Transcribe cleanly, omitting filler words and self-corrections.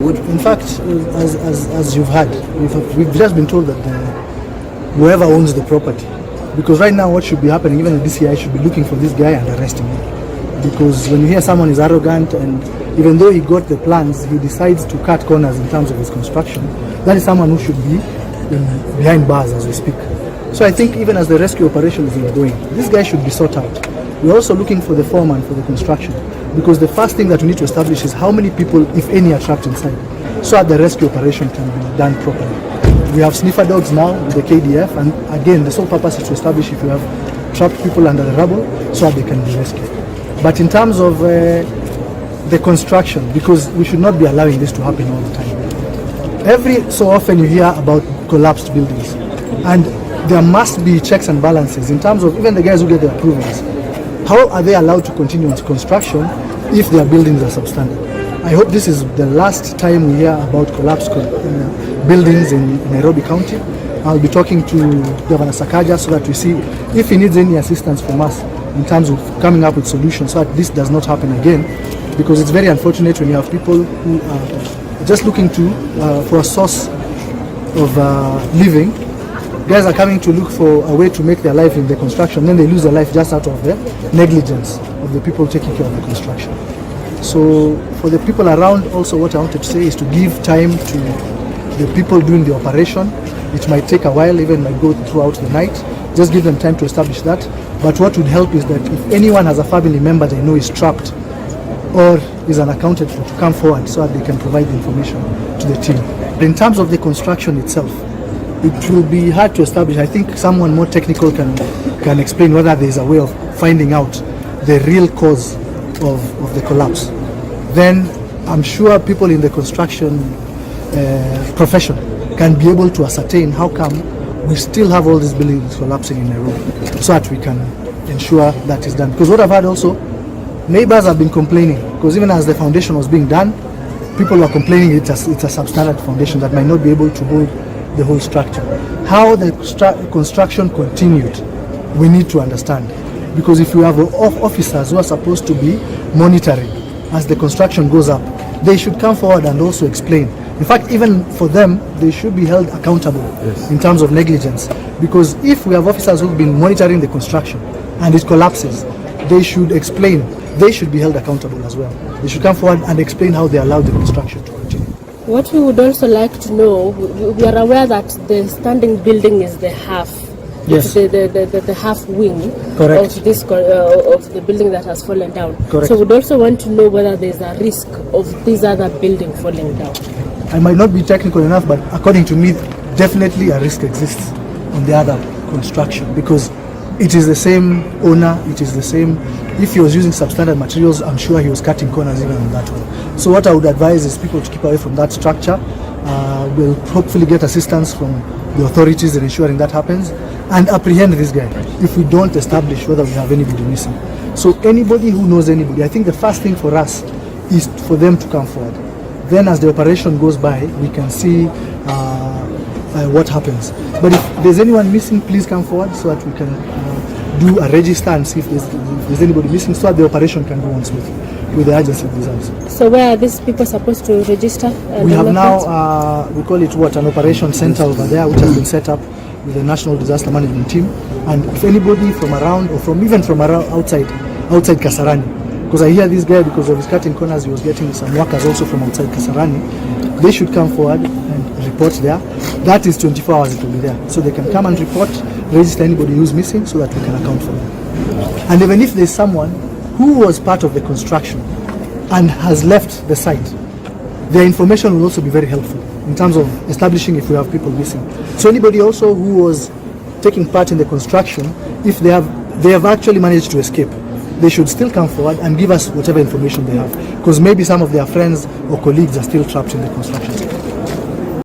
In fact, as you've heard, we've just been told that whoever owns the property, because right now what should be happening, even the DCI should be looking for this guy and arresting him. Because when you hear someone is arrogant, and even though he got the plans, he decides to cut corners in terms of his construction, that is someone who should be behind bars as we speak. So I think even as the rescue operation is ongoing, this guy should be sought out. We're also looking for the foreman for the construction, because the first thing that we need to establish is how many people, if any, are trapped inside, so that the rescue operation can be done properly. We have sniffer dogs now with the KDF, and again, the sole purpose is to establish if you have trapped people under the rubble so that they can be rescued. But in terms of the construction, because we should not be allowing this to happen all the time. Every so often you hear about collapsed buildings, and there must be checks and balances in terms of even the guys who get the approvals. How are they allowed to continue into construction if their buildings are substandard? I hope this is the last time we hear about collapsed buildings in Nairobi County. I'll be talking to Governor Sakaja so that we see if he needs any assistance from us in terms of coming up with solutions so that this does not happen again, because it's very unfortunate when you have people who are just looking for a source of living. Guys are coming to look for a way to make their life in the construction, then they lose their life just out of the negligence of the people taking care of the construction. So for the people around, also what I wanted to say is to give time to the people doing the operation. It might take a while, even might go throughout the night. Just give them time to establish that. But what would help is that if anyone has a family member they know is trapped or is unaccounted for, to come forward so that they can provide the information to the team. In terms of the construction itself, it will be hard to establish. I think someone more technical can explain whether there is a way of finding out the real cause of the collapse. Then I'm sure people in the construction profession can be able to ascertain how come we still have all these buildings collapsing in Nairobi, so that we can ensure that is done. Because what I've heard also, neighbors have been complaining, because even as the foundation was being done, people were complaining it's a substandard foundation that might not be able to hold the whole structure. How the construction continued, we need to understand, because if you have officers who are supposed to be monitoring as the construction goes up, they should come forward and also explain. In fact, even for them, they should be held accountable in terms of negligence, because if we have officers who've been monitoring the construction and it collapses, they should explain. They should be held accountable as well. They should come forward and explain how they allowed the construction to continue. What we would also like to know, we are aware that the standing building is the half, yes, the half wing. Correct. Of this of the building that has fallen down. Correct. So we'd also want to know whether there's a risk of this other building falling down. I might not be technical enough, but according to me, definitely a risk exists on the other construction, because it is the same owner, it is the same. If he was using substandard materials, I'm sure he was cutting corners even on that one. So what I would advise is people to keep away from that structure. We'll hopefully get assistance from the authorities in ensuring that happens, and apprehend this guy if we don't establish whether we have anybody missing. So anybody who knows anybody, I think the first thing for us is for them to come forward. Then as the operation goes by, we can see what happens. But if there's anyone missing, please come forward so that we can do a register and see if there's anybody missing, so that the operation can go on smoothly with the urgency it deserves. So where are these people supposed to register? We have now, we call it an operation center over there, which has been set up with the National Disaster Management Team. And if anybody from around, or even from around outside Kasarani, because I hear this guy, because of his cutting corners, he was getting some workers also from outside Kasarani, they should come forward and report there. That is 24 hours it will be there. So they can come and report, register anybody who's missing so that we can account for them. And even if there's someone who was part of the construction and has left the site, their information will also be very helpful in terms of establishing if we have people missing. So anybody also who was taking part in the construction, if they have actually managed to escape, they should still come forward and give us whatever information they have, because maybe some of their friends or colleagues are still trapped in the construction site.